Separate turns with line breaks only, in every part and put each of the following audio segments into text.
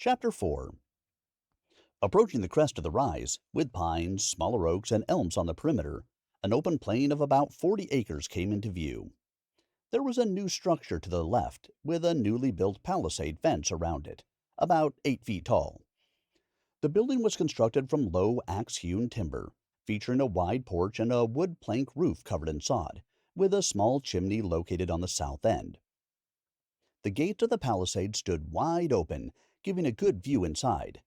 Chapter 4. Approaching the crest of the rise, with pines, smaller oaks, and elms on the perimeter, an open plain of about 40 acres came into view. There was a new structure to the left, with a newly built palisade fence around it, about 8 feet tall. The building was constructed from low axe-hewn timber, featuring a wide porch and a wood plank roof covered in sod, with a small chimney located on the south end. The gate of the palisade stood wide open, giving a good view inside.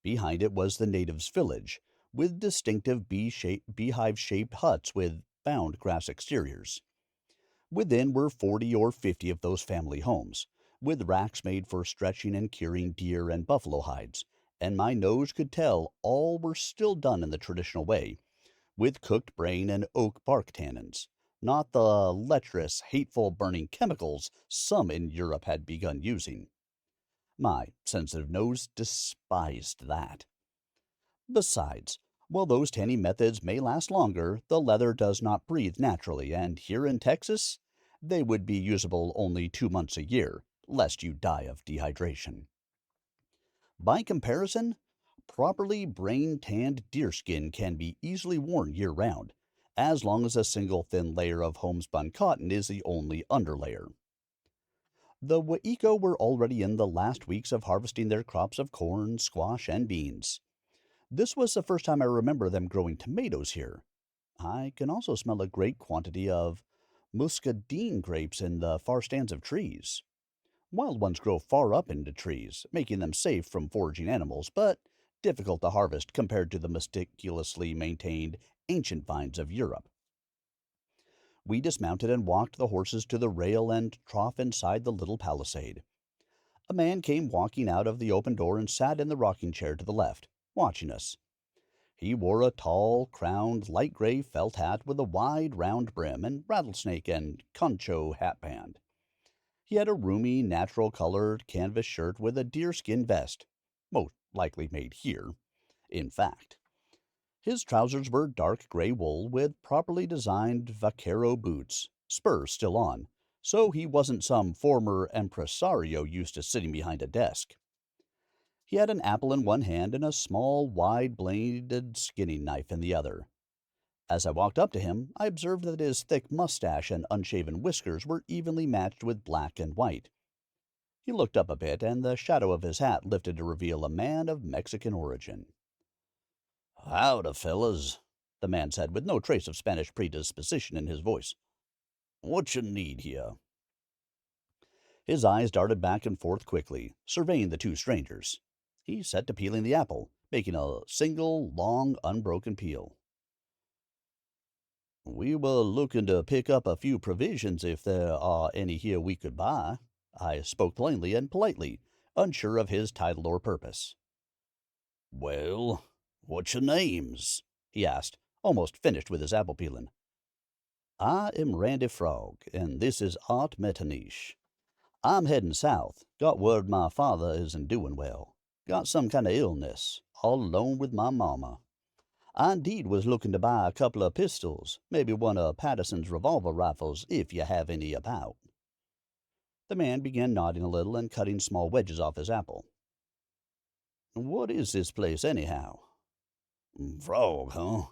Behind it was the natives' village, with distinctive beehive-shaped huts with bound grass exteriors. Within were 40 or 50 of those family homes, with racks made for stretching and curing deer and buffalo hides, and my nose could tell all were still done in the traditional way, with cooked brain and oak bark tannins, not the lecherous, hateful burning chemicals some in Europe had begun using. My sensitive nose despised that. Besides, while those tanning methods may last longer, the leather does not breathe naturally, and here in Texas, they would be usable only 2 months a year, lest you die of dehydration. By comparison, properly brain-tanned deerskin can be easily worn year-round, as long as a single thin layer of homespun cotton is the only underlayer. The Waiko were already in the last weeks of harvesting their crops of corn, squash, and beans. This was the first time I remember them growing tomatoes here. I can also smell a great quantity of muscadine grapes in the far stands of trees. Wild ones grow far up into trees, making them safe from foraging animals, but difficult to harvest compared to the meticulously maintained ancient vines of Europe. We dismounted and walked the horses to the rail and trough inside the little palisade. A man came walking out of the open door and sat in the rocking chair to the left, watching us. He wore a tall, crowned, light gray felt hat with a wide, round brim and rattlesnake and concho hatband. He had a roomy, natural-colored canvas shirt with a deerskin vest, most likely made here, in fact. His trousers were dark gray wool with properly designed vaquero boots, spurs still on, so he wasn't some former impresario used to sitting behind a desk. He had an apple in one hand and a small, wide-bladed skinning knife in the other. As I walked up to him, I observed that his thick mustache and unshaven whiskers were evenly matched with black and white. He looked up a bit, and the shadow of his hat lifted to reveal a man of Mexican origin. "Howdy, fellas," the man said, with no trace of Spanish predisposition in his voice. "What you need here?" His eyes darted back and forth quickly, surveying the two strangers. He set to peeling the apple, making a single, long, unbroken peel. "We were looking to pick up a few provisions if there are any here we could buy." I spoke plainly and politely, unsure of his title or purpose. "Well, what's your names?" he asked, almost finished with his apple peeling. "I am Randy Frog, and this is Art Metternich. I'm heading south. Got word my father isn't doing well. Got some kind of illness. All alone with my mama. I indeed was looking to buy a couple of pistols, maybe one of Patterson's revolver rifles, if you have any about." The man began nodding a little and cutting small wedges off his apple. "What is this place, anyhow?"
"Frog, huh?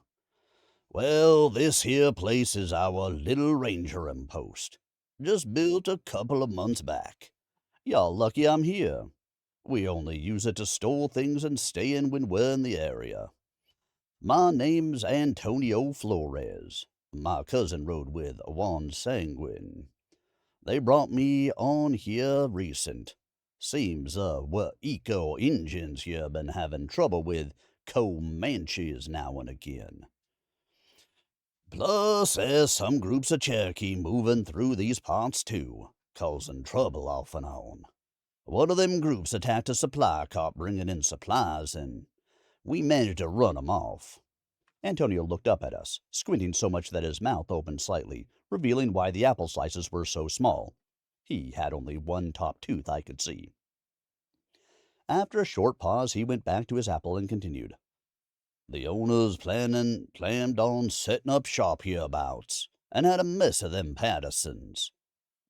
Well, this here place is our little rangerin' post. Just built a couple of months back. Y'all lucky I'm here. We only use it to store things and stay in when we're in the area. My name's Antonio Flores. My cousin rode with Juan Sanguine. They brought me on here recent. Seems Waiko Injuns here been having trouble with Comanches now and again. Plus, there's some groups of Cherokee moving through these parts too, causing trouble off and on. One of them groups attacked a supply cart bringing in supplies, and we managed to run 'em off."
Antonio looked up at us, squinting so much that his mouth opened slightly, revealing why the apple slices were so small. He had only one top tooth, I could see. After a short pause, he went back to his apple and continued.
"The owners planned on setting up shop hereabouts, and had a mess of them Pattersons.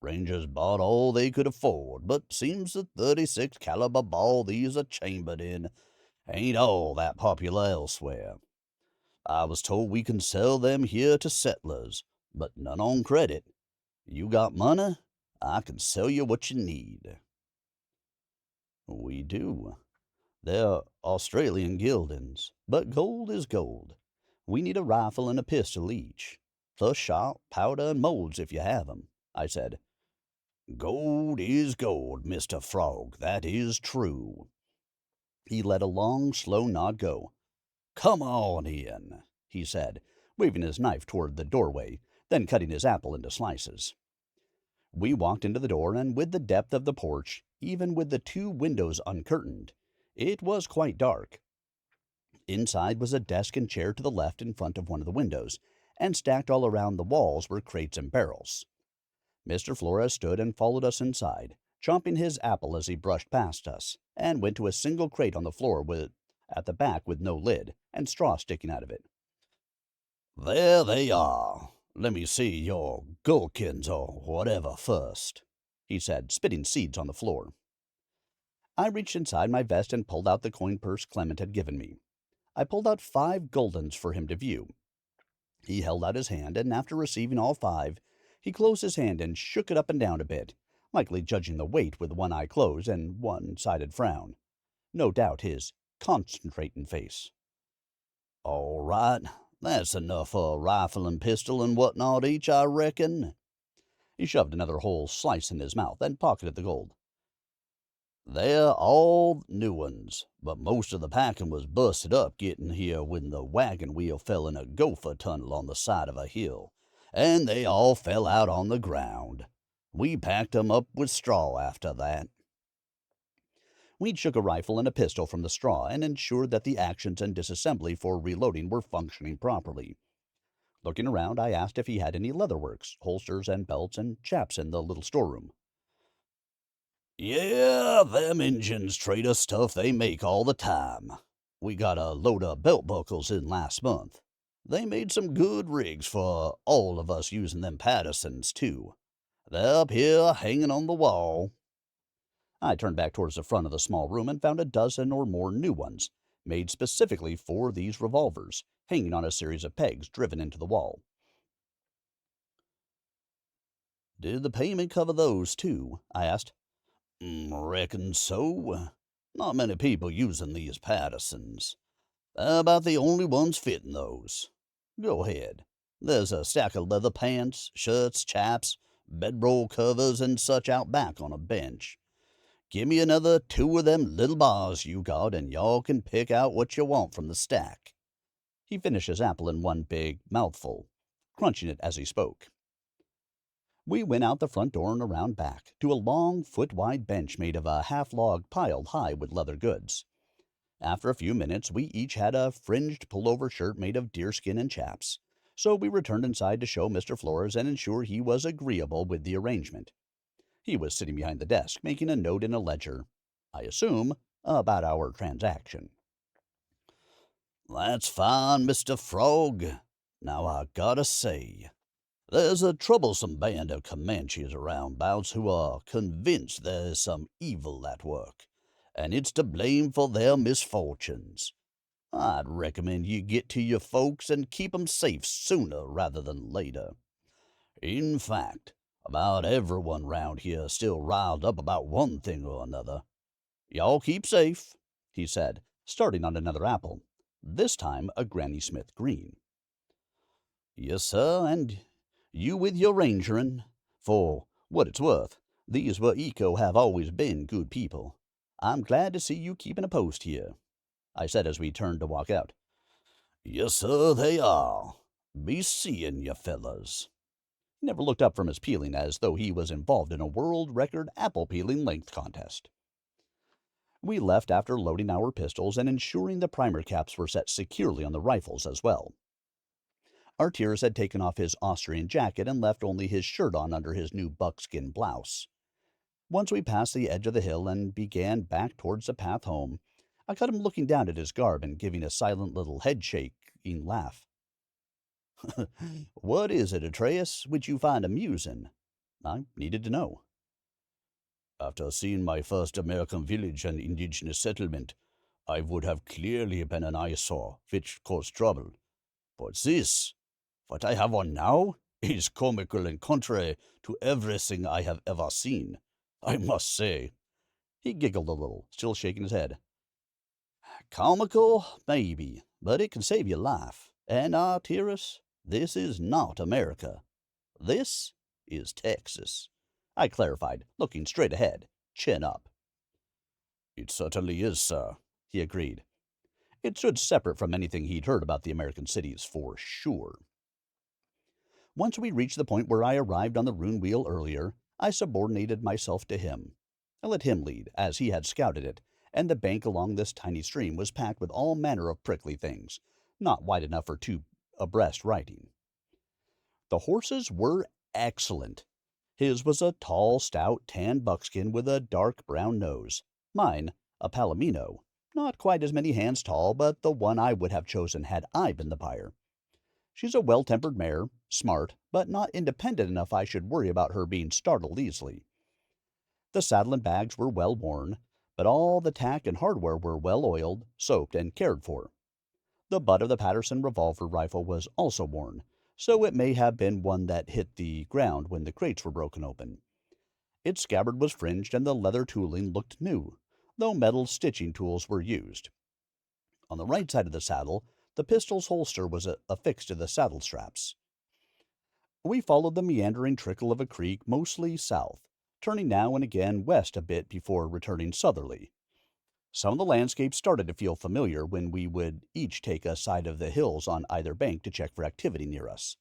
Rangers bought all they could afford, but seems the 36 caliber ball these are chambered in ain't all that popular elsewhere. I was told we can sell them here to settlers, but none on credit. You got money? I can sell you what you need.
We do. They're Australian guildings, but gold is gold. We need a rifle and a pistol each, plus shot, powder, and molds if you have 'em, I said.
Gold is gold, Mr. Frog, that is true.
He let a long, slow nod go.
Come on in, he said,
waving his knife toward the doorway, then cutting his apple into slices. We walked into the door, and with the depth of the porch, even with the 2 windows uncurtained, it was quite dark. Inside was a desk and chair to the left in front of one of the windows, and stacked all around the walls were crates and barrels. Mr. Flores stood and followed us inside, chomping his apple as he brushed past us, and went to a single crate on the floor at the back with no lid, and straw sticking out of it.
There they are. Let me see your gherkins or whatever first, he said, spitting seeds on the floor.
I reached inside my vest and pulled out the coin purse Clement had given me. I pulled out 5 guldens for him to view. He held out his hand, and after receiving all 5, he closed his hand and shook it up and down a bit, likely judging the weight with one eye closed and one-sided frown. No doubt his concentrating face.
All right, that's enough for a rifle and pistol and whatnot each, I reckon.
He shoved another whole slice in his mouth and pocketed the gold.
They're all new ones, but most of the packing was busted up getting here when the wagon wheel fell in a gopher tunnel on the side of a hill, and they all fell out on the ground. We packed 'em up with straw after that.
We shook a rifle and a pistol from the straw and ensured that the actions and disassembly for reloading were functioning properly. Looking around, I asked if he had any leatherworks, holsters and belts and chaps in the little storeroom.
Yeah, them Injuns trade us stuff they make all the time. We got a load of belt buckles in last month. They made some good rigs for all of us using them Pattersons, too. They're up here hanging on the wall.
I turned back towards the front of the small room and found a dozen or more new ones, made specifically for these revolvers, hanging on a series of pegs driven into the wall.
Did the payment cover those, too? I asked. Reckon so. Not many people using these Pattersons. They're about the only ones fitting those. Go ahead. There's a stack of leather pants, shirts, chaps, bedroll covers, and such out back on a bench. Give me another 2 of them little bars you got, and y'all can pick out what you want from the stack.
He finished his apple in one big mouthful, crunching it as he spoke. We went out the front door and around back to a long, foot-wide bench made of a half-log piled high with leather goods. After a few minutes, we each had a fringed pullover shirt made of deerskin and chaps, so we returned inside to show Mr. Flores and ensure he was agreeable with the arrangement. He was sitting behind the desk, making a note in a ledger, I assume, about our transaction.
That's fine, Mr. Frog. Now I gotta say, there's a troublesome band of Comanches aroundabouts who are convinced there's some evil at work, and it's to blame for their misfortunes. I'd recommend you get to your folks and keep 'em safe sooner rather than later. In fact, about everyone round here is still riled up about one thing or another. Y'all keep safe, he said, starting on another apple, this time a Granny Smith green. Yes, sir, and you with your rangerin'. For what it's worth, these Waiko have always been good people.
I'm glad to see you keeping a post here, I said as we turned to walk out.
Yes, sir, they are. Be seeing you fellas.
He never looked up from his peeling as though he was involved in a world record apple peeling length contest. We left after loading our pistols and ensuring the primer caps were set securely on the rifles as well. Arterous had taken off his Austrian jacket and left only his shirt on under his new buckskin blouse. Once we passed the edge of the hill and began back towards the path home, I caught him looking down at his garb and giving a silent little head-shaking laugh.
What is it, Arterous, which you find amusing?
I needed to know.
After seeing my first American village and indigenous settlement, I would have clearly been an eyesore, which caused trouble. But this, what I have on now, is comical and contrary to everything I have ever seen, I must say.
He giggled a little, still shaking his head.
Comical, maybe, but it can save your life. And Arterous, this is not America. This is Texas,
I clarified, looking straight ahead, chin up.
It certainly is, sir,
he agreed. It stood separate from anything he'd heard about the American cities, for sure. Once we reached the point where I arrived on the rune wheel earlier, I subordinated myself to him. I let him lead, as he had scouted it, and the bank along this tiny stream was packed with all manner of prickly things, not wide enough for two abreast riding. The horses were excellent. His was a tall, stout, tan buckskin with a dark brown nose. Mine, a palomino, not quite as many hands tall, but the one I would have chosen had I been the buyer. She's a well-tempered mare, smart, but not independent enough I should worry about her being startled easily. The saddle and bags were well worn, but all the tack and hardware were well oiled, soaped, and cared for. The butt of the Patterson revolver rifle was also worn, so it may have been one that hit the ground when the crates were broken open. Its scabbard was fringed and the leather tooling looked new, though metal stitching tools were used. On the right side of the saddle, the pistol's holster was affixed to the saddle straps. We followed the meandering trickle of a creek mostly south, turning now and again west a bit before returning southerly. Some of the landscape started to feel familiar when we would each take a side of the hills on either bank to check for activity near us.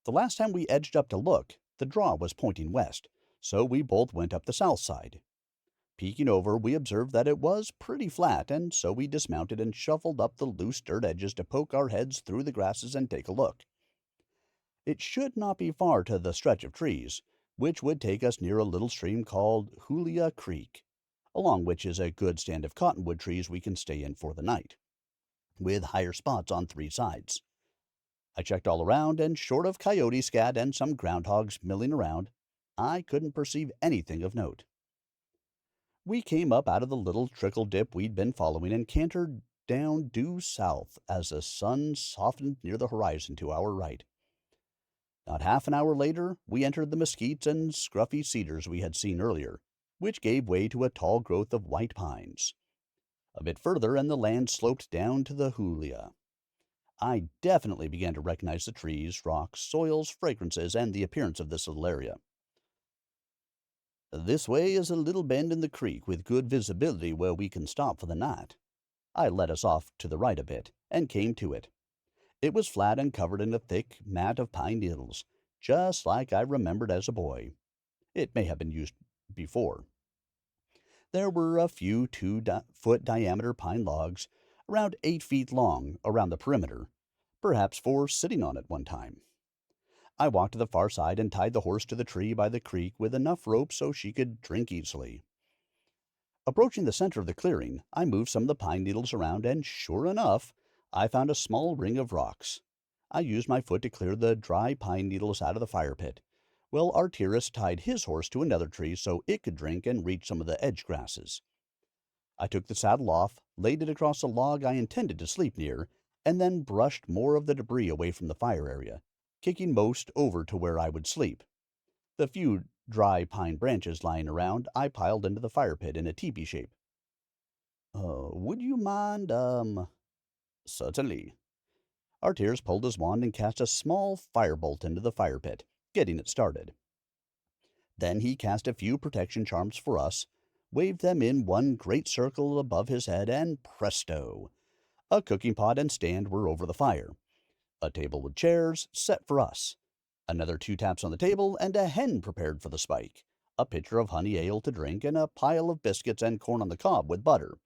The last time we edged up to look, the draw was pointing west, so we both went up the south side. Peeking over, we observed that it was pretty flat, and so we dismounted and shuffled up the loose dirt edges to poke our heads through the grasses and take a look. It should not be far to the stretch of trees, which would take us near a little stream called Julia Creek, along which is a good stand of cottonwood trees we can stay in for the night, with higher spots on 3 sides. I checked all around, and short of coyote scat and some groundhogs milling around, I couldn't perceive anything of note. We came up out of the little trickle dip we'd been following and cantered down due south as the sun softened near the horizon to our right. Not half an hour later, we entered the mesquites and scruffy cedars we had seen earlier, which gave way to a tall growth of white pines. A bit further, and the land sloped down to the Julia. I definitely began to recognize the trees, rocks, soils, fragrances, and the appearance of this little area.
This way is a little bend in the creek with good visibility where we can stop for the night.
I led us off to the right a bit, and came to it. It was flat and covered in a thick mat of pine needles, just like I remembered as a boy. It may have been used before. There were a few 2-foot diameter pine logs, around 8 feet long, around the perimeter, perhaps for sitting on at one time. I walked to the far side and tied the horse to the tree by the creek with enough rope so she could drink easily. Approaching the center of the clearing, I moved some of the pine needles around, and sure enough, I found a small ring of rocks. I used my foot to clear the dry pine needles out of the fire pit, while Arterous tied his horse to another tree so it could drink and reach some of the edge grasses. I took the saddle off, laid it across the log I intended to sleep near, and then brushed more of the debris away from the fire area, kicking most over to where I would sleep. The few dry pine branches lying around I piled into the fire pit in a teepee shape.
Would you mind,
Certainly. Arterous pulled his wand and cast a small firebolt into the fire pit, getting it started. Then he cast a few protection charms for us, waved them in one great circle above his head, and presto! A cooking pot and stand were over the fire. A table with chairs set for us. Another 2 taps on the table, and a hen prepared for the spike. A pitcher of honey ale to drink, and a pile of biscuits and corn on the cob with butter.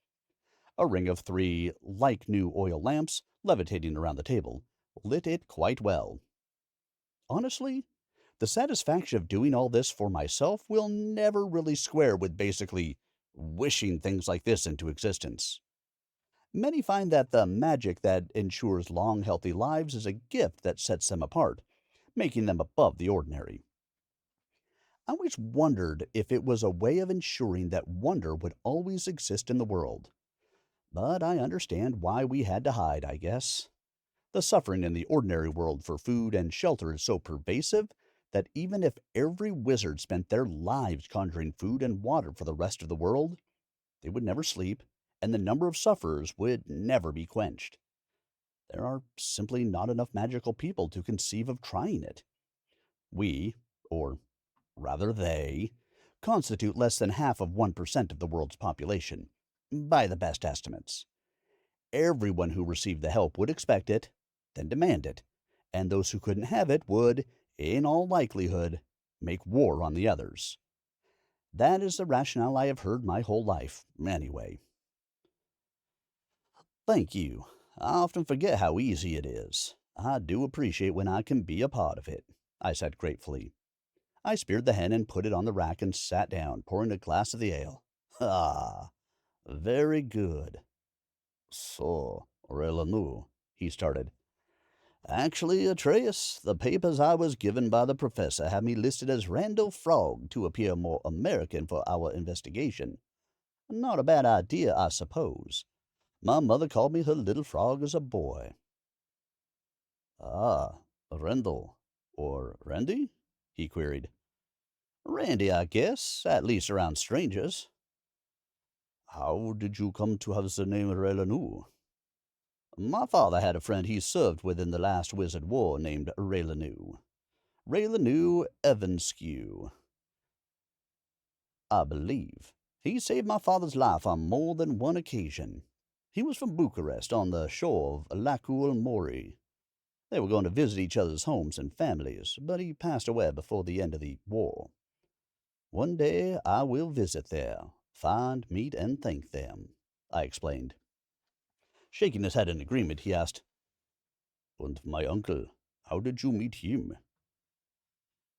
A ring of 3 like-new oil lamps, levitating around the table, lit it quite well. Honestly, the satisfaction of doing all this for myself will never really square with basically wishing things like this into existence. Many find that the magic that ensures long, healthy lives is a gift that sets them apart, making them above the ordinary. I always wondered if it was a way of ensuring that wonder would always exist in the world. But I understand why we had to hide, I guess. The suffering in the ordinary world for food and shelter is so pervasive that even if every wizard spent their lives conjuring food and water for the rest of the world, they would never sleep, and the number of sufferers would never be quenched. There are simply not enough magical people to conceive of trying it. We, or rather they, constitute less than half of 1% of the world's population, by the best estimates. Everyone who received the help would expect it, then demand it, and those who couldn't have it would, in all likelihood, make war on the others. That is the rationale I have heard my whole life, anyway. Thank you. I often forget how easy it is. I do appreciate when I can be a part of it, I said gratefully. I speared the hen and put it on the rack and sat down, pouring a glass of the ale. Ah, very good. So, Raileanu, he started. Actually, Atreus, the papers I was given by the professor have me listed as Randall Frog to appear more American for our investigation. Not a bad idea, I suppose. My mother called me her little frog as a boy. Ah, Rendell. Or Randy? He queried. Randy, I guess, at least around strangers. How did you come to have the name Raileanu? My father had a friend he served with in the last Wizard War named Raileanu. Raileanu Evanskew, I believe. He saved my father's life on more than one occasion. He was from Bucharest on the shore of Lacul Mori. They were going to visit each other's homes and families, but he passed away before the end of the war. One day I will visit there, find, meet, and thank them, I explained. Shaking his head in agreement, he asked, And my uncle, how did you meet him?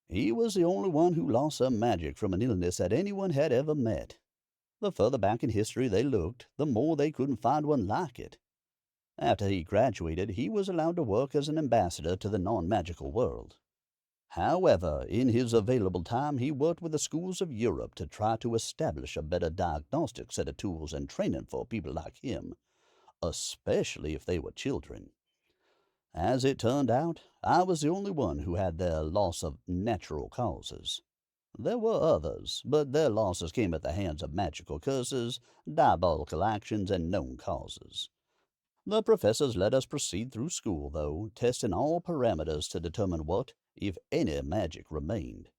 He was the only one who lost some magic from an illness that anyone had ever met. The further back in history they looked, the more they couldn't find one like it. After he graduated, he was allowed to work as an ambassador to the non-magical world. However, in his available time, he worked with the schools of Europe to try to establish a better diagnostic set of tools and training for people like him, especially if they were children. As it turned out, I was the only one who had their loss of natural causes. There were others, but their losses came at the hands of magical curses, diabolical actions, and known causes. The professors let us proceed through school, though, testing all parameters to determine what, if any, magic remained.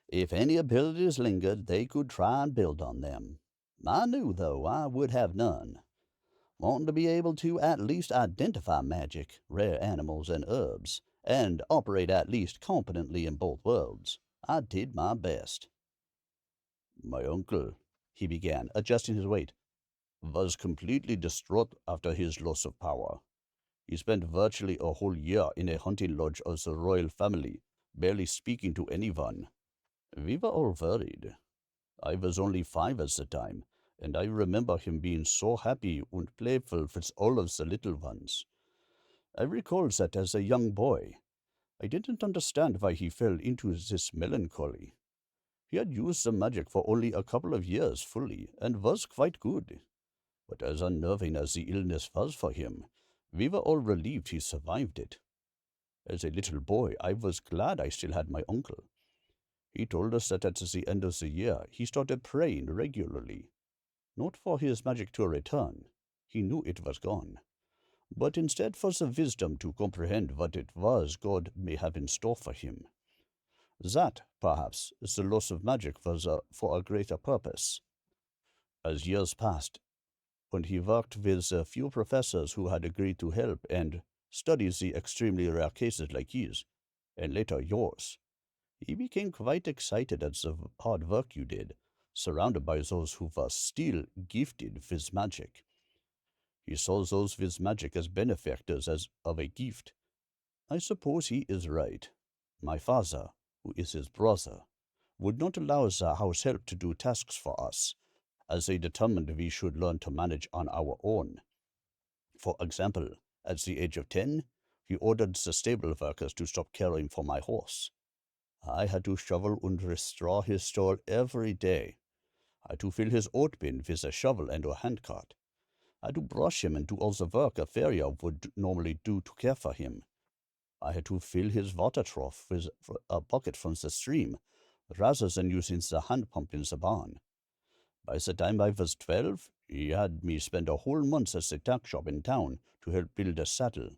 If any abilities lingered, they could try and build on them. I knew, though, I would have none. Wanting to be able to at least identify magic, rare animals, and herbs, and operate at least competently in both worlds, I did my best. My uncle, he began, adjusting his weight, was completely distraught after his loss of power. He spent virtually a whole year in a hunting lodge of the royal family, barely speaking to anyone. We were all worried. I was only 5 at the time, and I remember him being so happy and playful with all of the little ones. I recall that as a young boy, I didn't understand why he fell into this melancholy. He had used the magic for only a couple of years fully, and was quite good. But as unnerving as the illness was for him, we were all relieved he survived it. As a little boy, I was glad I still had my uncle. He told us that at the end of the year, he started praying regularly. Not for his magic to return, he knew it was gone, but instead for the wisdom to comprehend what it was God may have in store for him. That, perhaps, is the loss of magic was for a greater purpose. As years passed, when he worked with a few professors who had agreed to help and study the extremely rare cases like his, and later yours, he became quite excited at the hard work you did, surrounded by those who were still gifted with magic. He saw those with magic as benefactors as of a gift. I suppose he is right. My father, who is his brother, would not allow the house help to do tasks for us, as they determined we should learn to manage on our own. For example, at the age of 10, he ordered the stable workers to stop caring for my horse.
I had to shovel and restore his stall every day. I had to fill his oat bin with a shovel and a handcart. I had to brush him and do all the work a farrier would normally do to care for him. I had to fill his water trough with a bucket from the stream, rather than using the hand pump in the barn. By the time I was 12, he had me spend a whole month at the tuck shop in town to help build a saddle,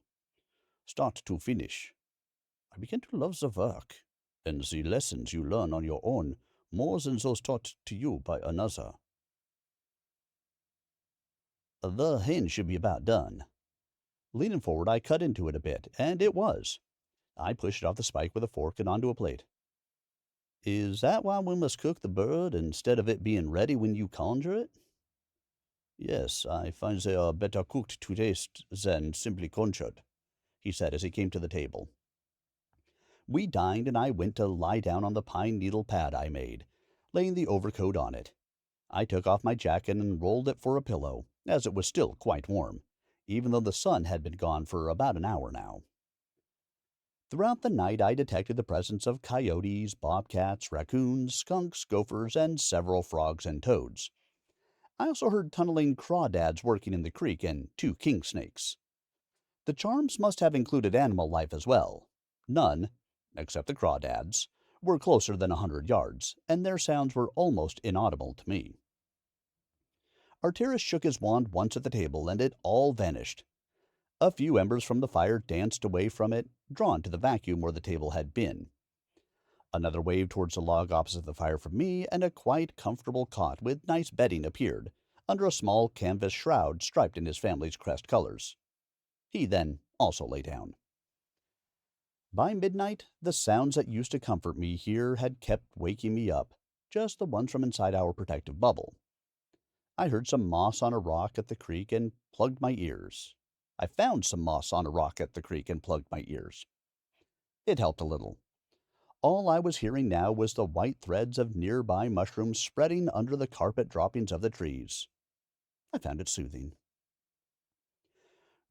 start to finish. I began to love the work, and the lessons you learn on your own more than those taught to you by another. The hen should be about done. Leaning forward, I cut into it a bit, and it was. I pushed it off the spike with a fork and onto a plate. Is that why we must cook the bird instead of it being ready when you conjure it? Yes, I find they are better cooked to taste than simply conjured, he said as he came to the table. We dined, and I went to lie down on the pine needle pad I made, laying the overcoat on it. I took off my jacket and rolled it for a pillow, as it was still quite warm, even though the sun had been gone for about an hour now. Throughout the night I detected the presence of coyotes, bobcats, raccoons, skunks, gophers, and several frogs and toads. I also heard tunneling crawdads working in the creek and 2 king snakes. The charms must have included animal life as well. None, except the crawdads, were closer than 100 yards, and their sounds were almost inaudible to me. Arterous shook his wand once at the table, and it all vanished. A few embers from the fire danced away from it, drawn to the vacuum where the table had been. Another waved towards the log opposite the fire from me, and a quite comfortable cot with nice bedding appeared, under a small canvas shroud striped in his family's crest colors. He then also lay down. By midnight, the sounds that used to comfort me here had kept waking me up, just the ones from inside our protective bubble. I heard some moss on a rock at the creek and plugged my ears. I found some moss on a rock at the creek and plugged my ears. It helped a little. All I was hearing now was the white threads of nearby mushrooms spreading under the carpet droppings of the trees. I found it soothing.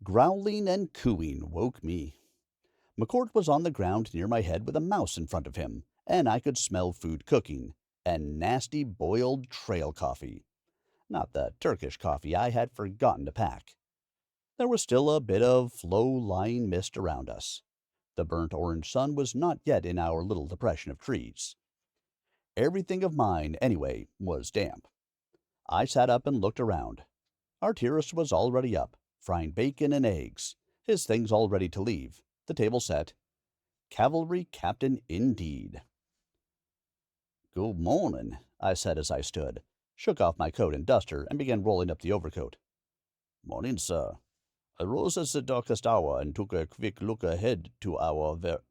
Growling and cooing woke me. McCourt was on the ground near my head with a mouse in front of him, and I could smell food cooking, and nasty boiled trail coffee. Not the Turkish coffee I had forgotten to pack. There was still a bit of low-lying mist around us. The burnt orange sun was not yet in our little depression of trees. Everything of mine, anyway, was damp. I sat up and looked around. Arterous was already up, frying bacon and eggs, his things all ready to leave, the table set. Cavalry captain indeed. "Good morning," I said as I stood, shook off my coat and duster, and began rolling up the overcoat. "Morning, sir. I rose at the darkest hour and took a quick look ahead to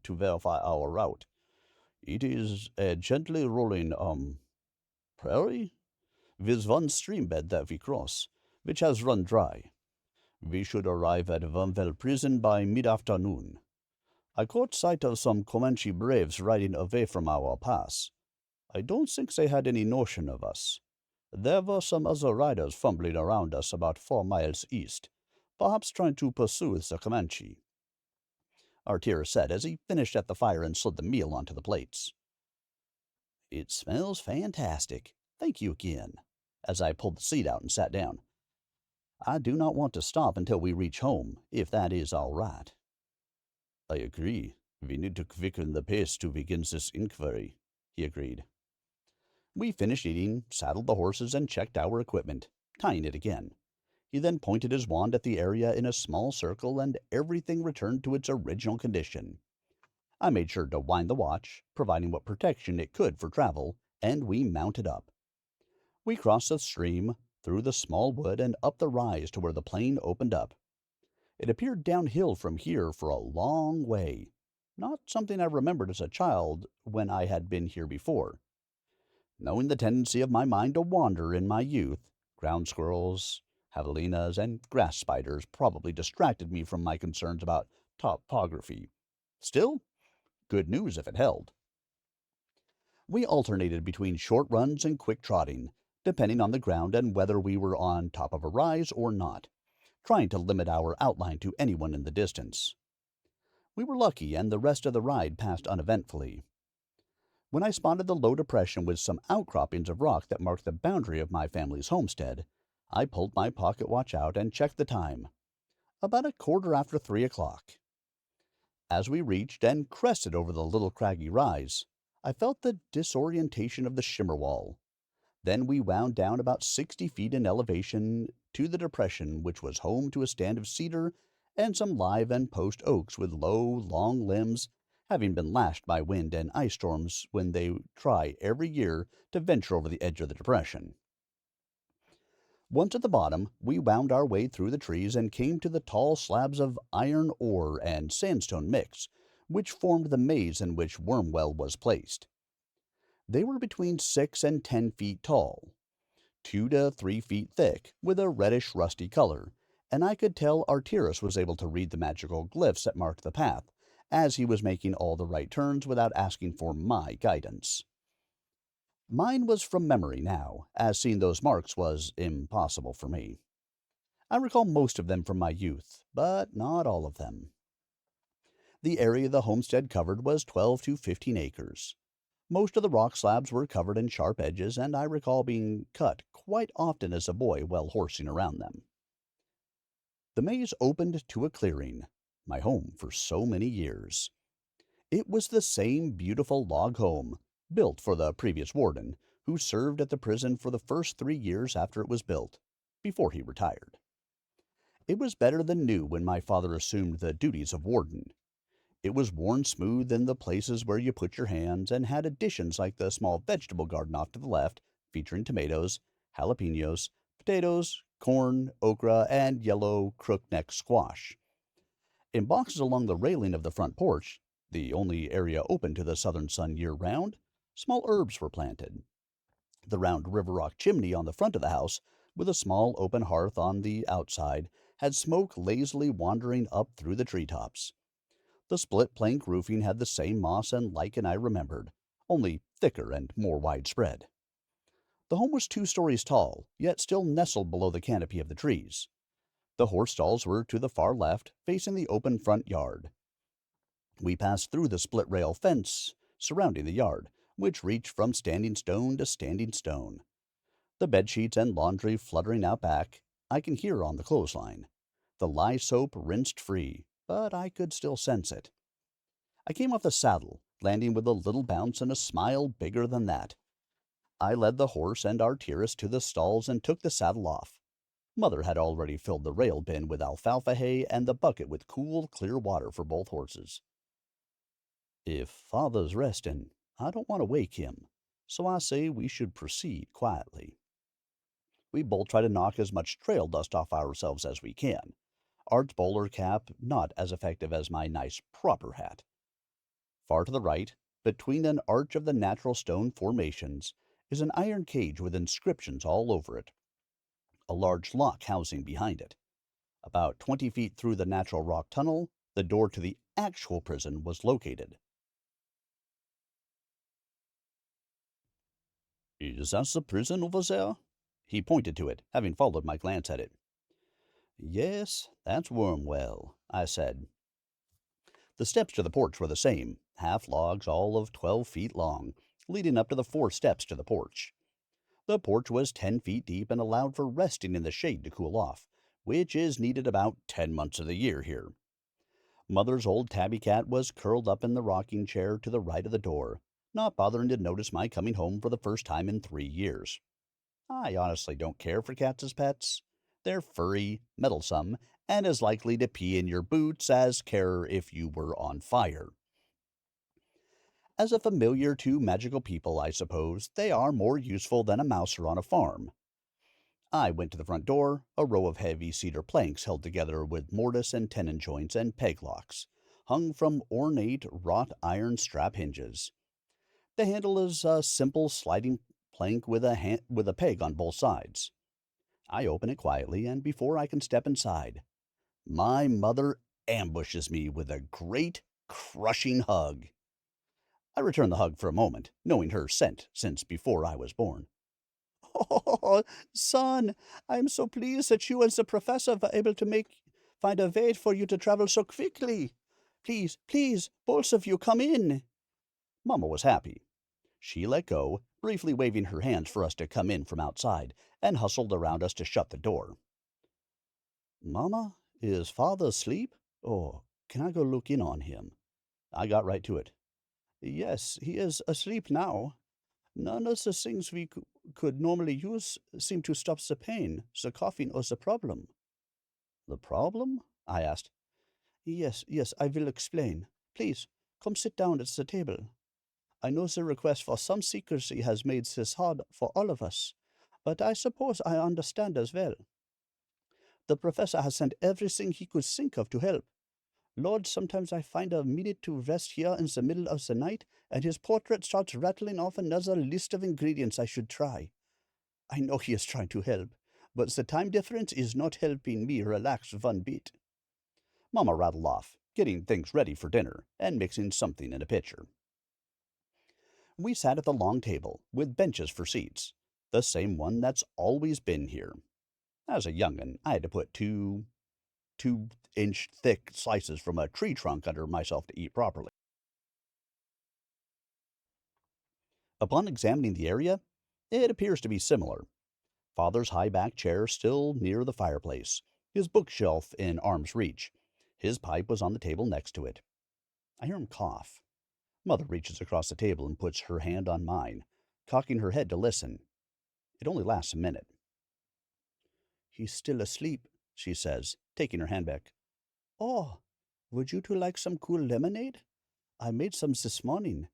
verify our route. It is a gently rolling, prairie, with one stream bed that we cross, which has run dry. We should arrive at Vunvel prison by mid-afternoon. I caught sight of some Comanche braves riding away from our pass. I don't think they had any notion of us. There were some other riders fumbling around us about 4 miles east, perhaps trying to pursue the Comanche," Arterous said as he finished at the fire and slid the meal onto the plates. "It smells fantastic. Thank you again," as I pulled the seat out and sat down. "I do not want to stop until we reach home, if that is all right." "I agree. We need to quicken the pace to begin this inquiry," he agreed. We finished eating, saddled the horses, and checked our equipment, tying it again. He then pointed his wand at the area in a small circle, and everything returned to its original condition. I made sure to wind the watch, providing what protection it could for travel, and we mounted up. We crossed the stream, through the small wood, and up the rise to where the plain opened up. It appeared downhill from here for a long way, not something I remembered as a child when I had been here before. Knowing the tendency of my mind to wander in my youth, ground squirrels, javelinas, and grass spiders probably distracted me from my concerns about topography. Still, good news if it held. We alternated between short runs and quick trotting, depending on the ground and whether we were on top of a rise or not, trying to limit our outline to anyone in the distance. We were lucky, and the rest of the ride passed uneventfully.
When I spotted the low depression with some outcroppings of rock that marked the boundary of my family's homestead, I pulled my pocket watch out and checked the time. About a quarter after 3 o'clock. As we reached and crested over the little craggy rise, I felt the disorientation of the shimmer wall. Then we wound down about 60 feet in elevation to the depression, which was home to a stand of cedar and some live and post oaks with low, long limbs, having been lashed by wind and ice storms when they try every year to venture over the edge of the depression. Once at the bottom, we wound our way through the trees and came to the tall slabs of iron ore and sandstone mix, which formed the maze in which Wormwell was placed. They were between 6 and 10 feet tall, 2 to 3 feet thick, with a reddish rusty color, and I could tell Arterous was able to read the magical glyphs that marked the path, as he was making all the right turns without asking for my guidance. Mine was from memory now, as seeing those marks was impossible for me. I recall most of them from my youth, but not all of them. The area the homestead covered was 12 to 15 acres. Most of the rock slabs were covered in sharp edges, and I recall being cut quite often as a boy while horsing around them. The maze opened to a clearing, my home for so many years. It was the same beautiful log home, built for the previous warden, who served at the prison for the first 3 years after it was built, before he retired. It was better than new when my father assumed the duties of warden. It was worn smooth in the places where you put your hands and had additions like the small vegetable garden off to the left, featuring tomatoes, jalapenos, potatoes, corn, okra, and yellow crookneck squash. In boxes along the railing of the front porch, the only area open to the southern sun year-round, small herbs were planted. The round river rock chimney on the front of the house, with a small open hearth on the outside, had smoke lazily wandering up through the treetops. The split plank roofing had the same moss and lichen I remembered, only thicker and more widespread. The home was 2 stories tall, yet still nestled below the canopy of the trees. The horse stalls were to the far left, facing the open front yard. We passed through the split rail fence surrounding the yard, which reached from standing stone to standing stone. The bedsheets and laundry fluttering out back, I can hear on the clothesline. The lye soap rinsed free, but I could still sense it. I came off the saddle, landing with a little bounce and a smile bigger than that. I led the horse and Arterous to the stalls and took the saddle off. Mother had already filled the rail bin with alfalfa hay and the bucket with cool, clear water for both horses. If father's resting, I don't want to wake him, so I say we should proceed quietly. We both try to knock as much trail dust off ourselves as we can. Art's bowler cap not as effective as my nice proper hat. Far to the right, between an arch of the natural stone formations, is an iron cage with inscriptions all over it. A large lock housing behind it. About 20 feet through the natural rock tunnel, the door to the actual prison was located. Is that the prison over there? He pointed to it, having followed my glance at it. Yes, that's Wormwell, I said. The steps to the porch were the same, half logs all of 12 feet long, leading up to the 4 steps to the porch. The porch was 10 feet deep and allowed for resting in the shade to cool off, which is needed about 10 months of the year here. Mother's old tabby cat was curled up in the rocking chair to the right of the door, not bothering to notice my coming home for the first time in 3 years. I honestly don't care for cats as pets. They're furry, meddlesome, and as likely to pee in your boots as care if you were on fire. As a familiar to magical people, I suppose, they are more useful than a mouser on a farm. I went to the front door, a row of heavy cedar planks held together with mortise and tenon joints and peg locks, hung from ornate wrought iron strap hinges. The handle is a simple sliding plank with a peg on both sides. I open it quietly, and before I can step inside, my mother ambushes me with a great, crushing hug. I return the hug for a moment, knowing her scent since before I was born. Oh, son, I am so pleased that you and the professor were able to find a way for you to travel so quickly. Please, please, both of you come in. Mamma was happy. She let go, briefly waving her hands for us to come in from outside, and hustled around us to shut the door. Mama, is father asleep? Or can I go look in on him? I got right to it. Yes, he is asleep now. None of the things we could normally use seem to stop the pain, the coughing, or the problem. The problem? I asked. Yes, I will explain. Please, come sit down at the table. I know the request for some secrecy has made this hard for all of us, but I suppose I understand as well. The professor has sent everything he could think of to help. Lord, sometimes I find a minute to rest here in the middle of the night, and his portrait starts rattling off another list of ingredients I should try. I know he is trying to help, but the time difference is not helping me relax one bit. Mamma rattled off, getting things ready for dinner and mixing something in a pitcher. We sat at the long table, with benches for seats, the same one that's always been here. As a young'un, I had to put two-inch thick slices from a tree trunk under myself to eat properly. Upon examining the area, it appears to be similar. Father's high-backed chair still near the fireplace, his bookshelf in arm's reach. His pipe was on the table next to it. I hear him cough. Mother reaches across the table and puts her hand on mine, cocking her head to listen. It only lasts a minute. He's still asleep, she says, taking her hand back. Oh, would you two like some cool lemonade? I made some this morning,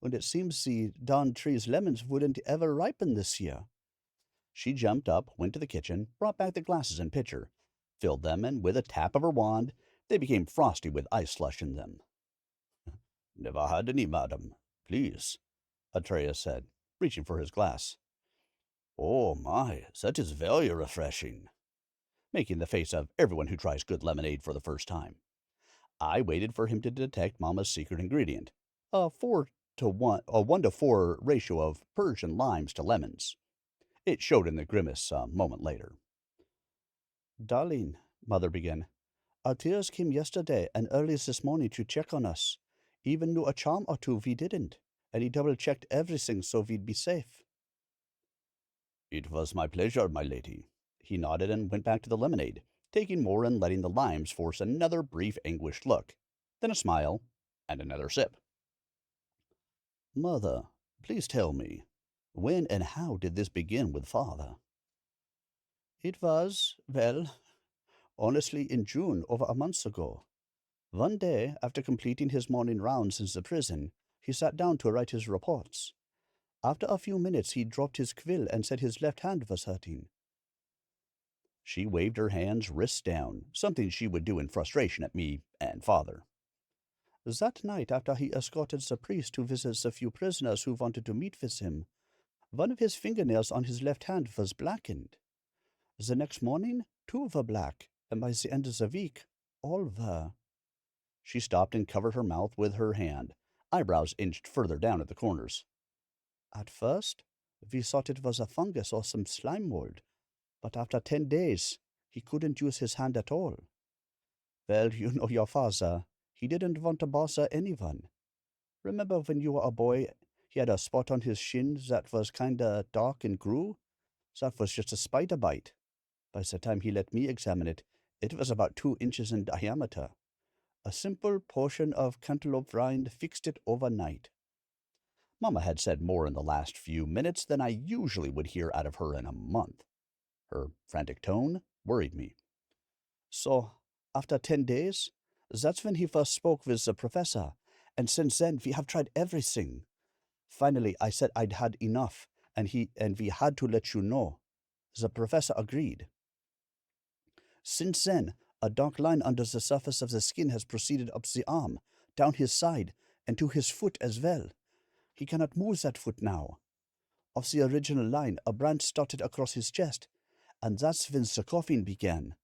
and it seems the darn tree's lemons wouldn't ever ripen this year. She jumped up, went to the kitchen, brought back the glasses and pitcher, filled them, and with a tap of her wand, they became frosty with ice slush in them. Never had any, madam. Please, Arterous said, reaching for his glass. Oh my, that is very refreshing, making the face of everyone who tries good lemonade for the first time. I waited for him to detect Mama's secret ingredient, a 1 to 4 ratio of Persian limes to lemons. It showed in the grimace a moment later. Darling, Mother began, Arterous came yesterday and early this morning to check on us. Even knew a charm or two we didn't, and he double-checked everything so we'd be safe. It was my pleasure, my lady. He nodded and went back to the lemonade, taking more and letting the limes force another brief anguished look, then a smile, and another sip. Mother, please tell me, when and how did this begin with father? It was, well, honestly in June, over a month ago. One day, after completing his morning rounds in the prison, he sat down to write his reports. After a few minutes, he dropped his quill and said his left hand was hurting. She waved her hands, wrists down, something she would do in frustration at me and father. That night, after he escorted the priest to visit the few prisoners who wanted to meet with him, one of his fingernails on his left hand was blackened. The next morning, two were black, and by the end of the week, all were. She stopped and covered her mouth with her hand, eyebrows inched further down at the corners. At first, we thought it was a fungus or some slime mold, but after 10 days, he couldn't use his hand at all. Well, you know your father. He didn't want to bother anyone. Remember when you were a boy, he had a spot on his shin that was kinda dark and grew? That was just a spider bite. By the time he let me examine it, it was about 2 inches in diameter. A simple portion of cantaloupe rind fixed it overnight. Mamma had said more in the last few minutes than I usually would hear out of her in a month. Her frantic tone worried me. So, after 10 days, that's when he first spoke with the professor, and since then we have tried everything. Finally, I said I'd had enough, and we had to let you know. The professor agreed. Since then, a dark line under the surface of the skin has proceeded up the arm, down his side, and to his foot as well. He cannot move that foot now. Of the original line, a branch started across his chest, and that's when the coughing began.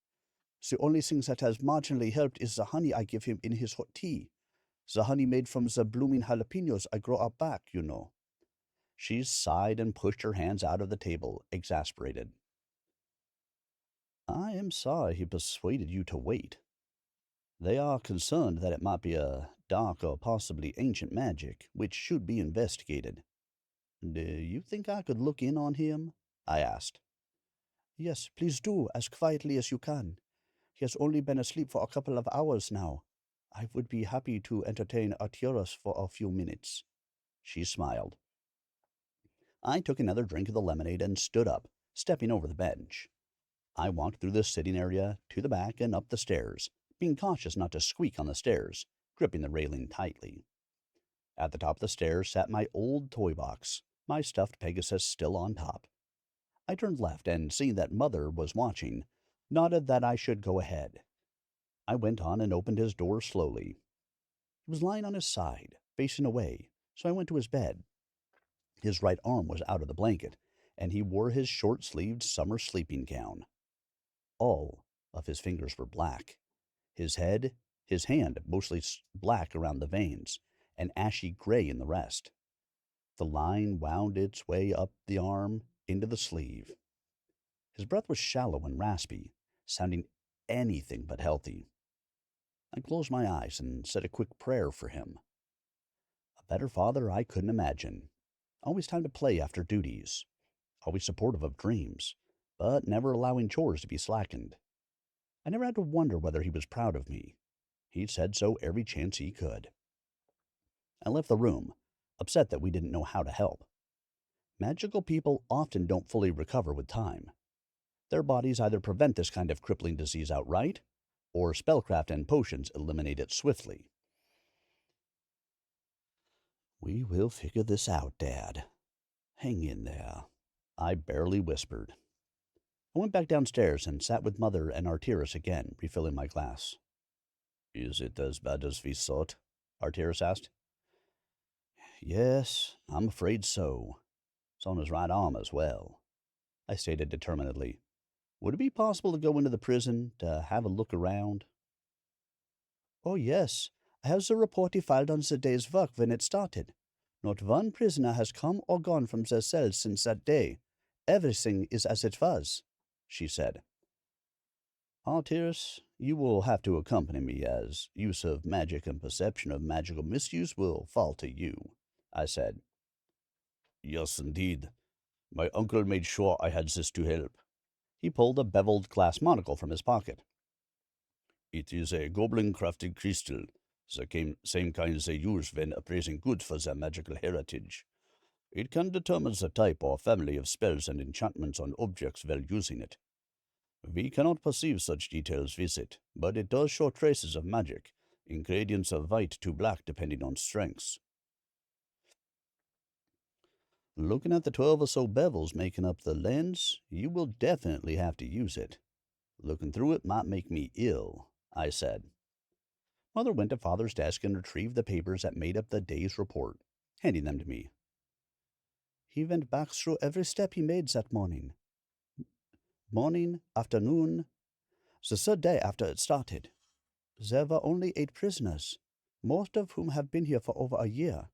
The only thing that has marginally helped is the honey I give him in his hot tea. The honey made from the blooming jalapenos I grow up back, you know. She sighed and pushed her hands out of the table, exasperated. I am sorry he persuaded you to wait. They are concerned that it might be a dark or possibly ancient magic, which should be investigated. Do you think I could look in on him? I asked. Yes, please do, as quietly as you can. He has only been asleep for a couple of hours now. I would be happy to entertain Arterous for a few minutes. She smiled. I took another drink of the lemonade and stood up, stepping over the bench. I walked through the sitting area, to the back, and up the stairs, being cautious not to squeak on the stairs, gripping the railing tightly. At the top of the stairs sat my old toy box, my stuffed Pegasus still on top. I turned left and, seeing that Mother was watching, nodded that I should go ahead. I went on and opened his door slowly. He was lying on his side, facing away, so I went to his bed. His right arm was out of the blanket, and he wore his short-sleeved summer sleeping gown. All of his fingers were black. His hand mostly black around the veins, and ashy gray in the rest. The line wound its way up the arm into the sleeve. His breath was shallow and raspy, sounding anything but healthy. I closed my eyes and said a quick prayer for him. A better father I couldn't imagine. Always time to play after duties. Always supportive of dreams, but never allowing chores to be slackened. I never had to wonder whether he was proud of me. He said so every chance he could. I left the room, upset that we didn't know how to help. Magical people often don't fully recover with time. Their bodies either prevent this kind of crippling disease outright, or spellcraft and potions eliminate it swiftly. We will figure this out, Dad. Hang in there, I barely whispered. I went back downstairs and sat with Mother and Arterous again, refilling my glass. Is it as bad as we thought? Arterous asked. Yes, I'm afraid so. It's on his right arm as well, I stated determinedly. Would it be possible to go into the prison to have a look around? Oh, yes. I have the report he filed on the day's work when it started. Not one prisoner has come or gone from their cells since that day. Everything is as it was, she said. Arterous, you will have to accompany me, as use of magic and perception of magical misuse will fall to you, I said. Yes, indeed. My uncle made sure I had this to help. He pulled a beveled glass monocle from his pocket. It is a goblin-crafted crystal, the same kind they use when appraising goods for their magical heritage. It can determine the type or family of spells and enchantments on objects while using it. We cannot perceive such details with it, but it does show traces of magic, in gradients of white to black depending on strengths. Looking at the 12 or so bevels making up the lens, you will definitely have to use it. Looking through it might make me ill, I said. Mother went to Father's desk and retrieved the papers that made up the day's report, handing them to me. He went back through every step he made that morning. Morning, afternoon, the third day after it started. There were only 8 prisoners, most of whom have been here for over a year.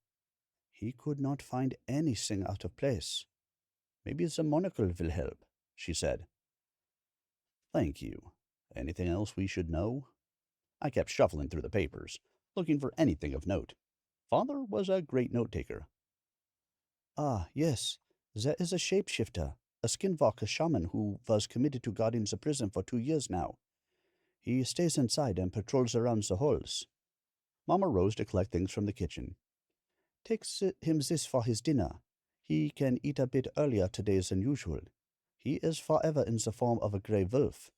He could not find anything out of place. Maybe the monocle will help, she said. Thank you. Anything else we should know? I kept shuffling through the papers, looking for anything of note. Father was a great note-taker. Ah, yes, there is a shapeshifter, a skinwalker shaman who was committed to guarding the prison for 2 years now. He stays inside and patrols around the halls. Mama rose to collect things from the kitchen. Take him this for his dinner. He can eat a bit earlier today than usual. He is forever in the form of a grey wolf.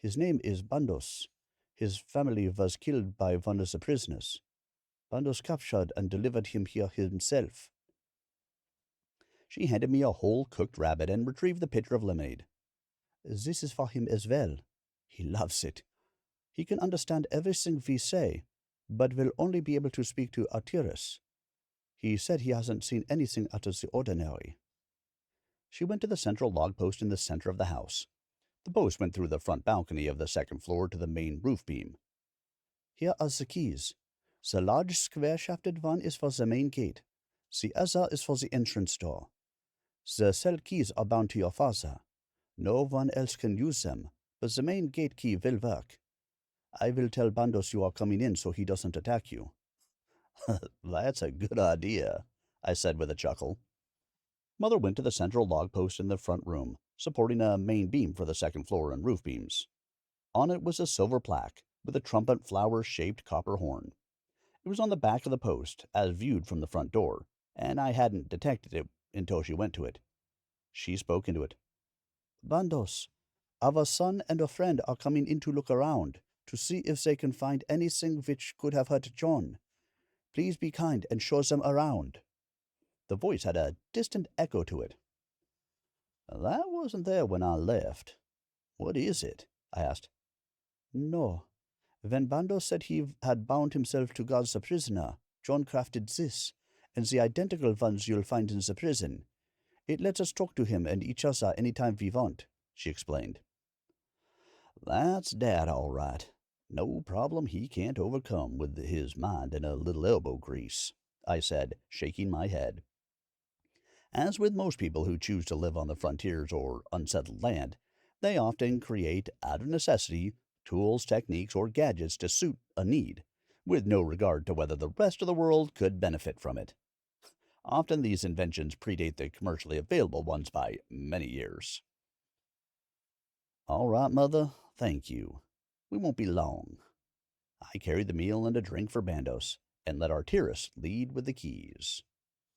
His name is Bandos. His family was killed by one of the prisoners. Bandos captured and delivered him here himself. She handed me a whole cooked rabbit and retrieved the pitcher of lemonade. This is for him as well. He loves it. He can understand everything we say, but will only be able to speak to Arterous. He said he hasn't seen anything out of the ordinary. She went to the central log post in the center of the house. The post went through the front balcony of the second floor to the main roof beam. Here are the keys. The large square-shafted one is for the main gate. The other is for the entrance door. The cell keys are bound to your father. No one else can use them, but the main gate key will work. I will tell Bandos you are coming in so he doesn't attack you. That's a good idea, I said with a chuckle. Mother went to the central log post in the front room, supporting a main beam for the second floor and roof beams. On it was a silver plaque with a trumpet flower-shaped copper horn. It was on the back of the post, as viewed from the front door, and I hadn't detected it until she went to it. She spoke into it. Bandos, our son and a friend are coming in to look around, to see if they can find anything which could have hurt John. Please be kind and show them around. The voice had a distant echo to it. That wasn't there when I left. What is it? I asked. No. When Bando said he had bound himself to guard the prisoner, John crafted this, and the identical ones you'll find in the prison. It lets us talk to him and each other any time we want, she explained. That's Dad, all right. No problem he can't overcome with his mind and a little elbow grease, I said, shaking my head. As with most people who choose to live on the frontiers or unsettled land, they often create, out of necessity, tools, techniques, or gadgets to suit a need, with no regard to whether the rest of the world could benefit from it. Often these inventions predate the commercially available ones by many years. All right, Mother, thank you. We won't be long. I carried the meal and a drink for Bandos, and let Arterous lead with the keys.